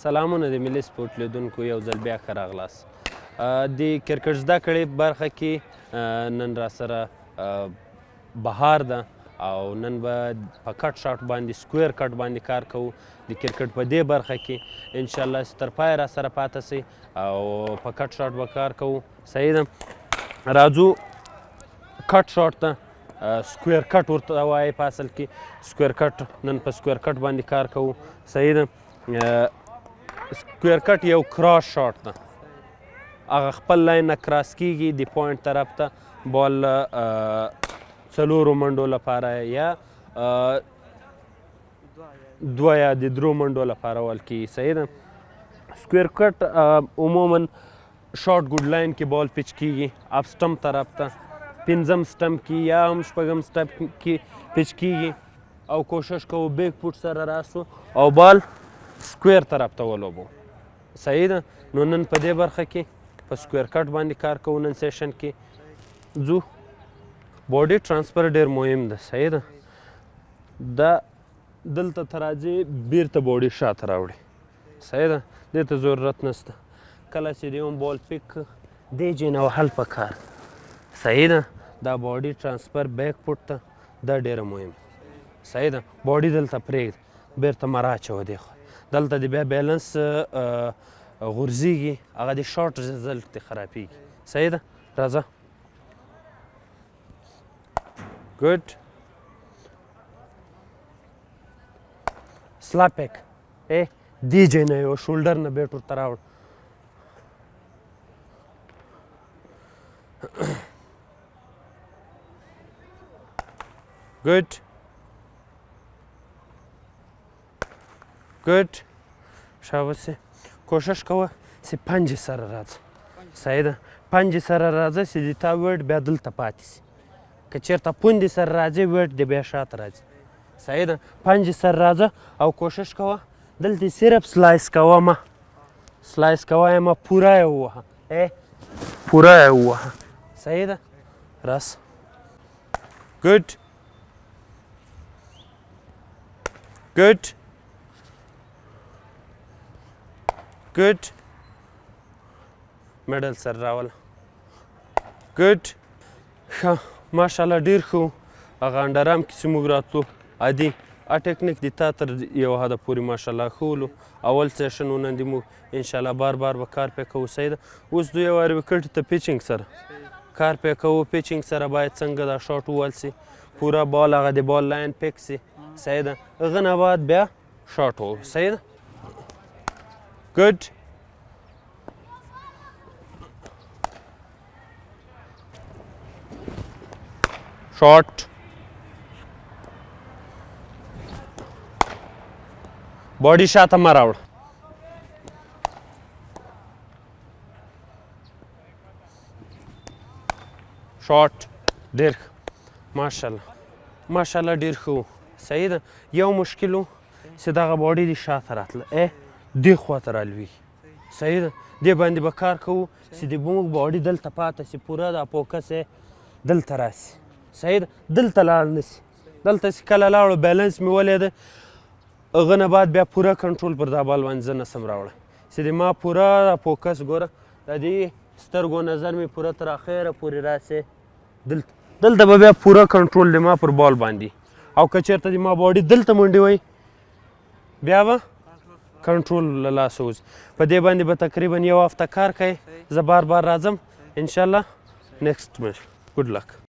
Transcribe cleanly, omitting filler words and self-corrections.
سلامونه د ملي سپورټ لیدونکو یو ځل بیا ښه راغلاست. د کرکټ زده کړې برخه کې نن راسره بهار ده او نن به په کټ شاټ باندې سکوېر کټ باندې کار کوو. د کرکټ په دې برخه کې انشاءالله چې تر پایه راسره پاته سئ او په کټ شاټ به کار کوو. صحیح ده. راځو کټ شاټ ته. سکوېر کټ ورته وایي په اصل کې. سکوېر کټ نن په سکوېر کټ باندې کار کوو. صحیح ده. سکوېر کټ یو کراس شاټ ده. هغه خپل لاین نه کراس کیږي د پوینټ طرف ته بال څلورو منډو لپاره یا دوه یا د درو منډو لپاره ول کیږي. صحیح ده. سکوېر کټ عموما شارټ ګوډ لاین کې بال پچ کیږي اپ سټمپ طرف ته، پنځم سټمپ کې یا هم شپږم سټمپ کې پچ کیږي او کوشش کوو بیک فوټ سره راسو او بال سکوېر طرف ته ولوبو. صحیح ده. نو نن په دې برخه کې په سکوېر کټ باندې کار کوو. نن سیشن کې ځو. باډي ټرانسفر ډېر مهم ده. صحیح ده. دا دلته ته راځې بیرته باډي شاته راوړي. صحیح ده. دې ته ضرورت نشته. کله چې د یو بال پک دې ځای نه وهل پکار. صحیح ده. دا باډي ټرانسفر بیک فوټ ته دا ډېره مهم. صحیح ده. باډي دلته پرېږده بیرته مه راچوه دې خوا. دلته د بیا بیلنس غورځېږي هغه د شارټ رزلټ دې خرابېږي. صحیح ده. راځه. ګډ. سلاپیک دې ځای نه یو شولډر نه بیټ ورته راوړه. ګډ ګډ. شاباسي. کوشش کوه چې پنجې سره راځه. صحیح ده. پنجې سره راځه چې د تا ویټ بیا دلته پاتې سي. که چېرته پوندې سره راځې ویټ دې بیا شاته راځي. صحیح ده. پنجې سره راځه او کوشش کوه دلته صرف سلایس کوه مه. سلایس کوه یې مه پوره یې ووهه. پوره یې ووهه. صحیح ده. راسه. ګډ ګډ ګډ. میډل سره راوله. ګډ. ښه. ماشاءالله ډېر ښه و. هغه انډرام کې چې موږ راتلو عادي ټکنیک د تا تر یو حده پورې ماشاءالله ښه ولو. اول سیشن و نن د موږ انشاءالله بار بار به کار پې کوو. صحیح ده. اوس دوی وارې وکټ ته پیچنګ سره کار پې کوو. پیچنګ سره باید څنګه دا شاټ وول سي پوره بال هغه د بال لاین پیک سي. صحیح ده. هغه نه بعد بیا شاټ وو. صحیح ده. ګډ. شاټ. باډي شاته مه راوړه. شاټ. ډېر ښه. ماشاءالله ماشاءالله ډېر ښه و. صحیح ده. یو مشکل و چې دغه باډي دې شاته راتله دې خواته رالویږي. صحیح ده. دې باندې به کار کوو چې د موږ باډي دلته پاته سي پوره دا فوکس یې دلته راسي. صحیح ده. دلته لاړ نه سي. دلته چې کله لاړو بیلنس مې ولیده هغه نه بعد بیا پوره کنټرول پر دا بال باندې زه نسم راوړی چې د ما پوره فوکس ګوره د دې سترګو نظر مې پوره تر اخره پورې راسي. دلته به بیا پوره کنټرول د ما پر بال باندې او که چېرته د ما باډي دلته منډې وی بیا به کنټرول له لاسه وځي. په دې باندې به تقریبا یو هفته کار کوي. زه بار بار راځم انشاءالله. نیکسټ میچ. ګډ لک.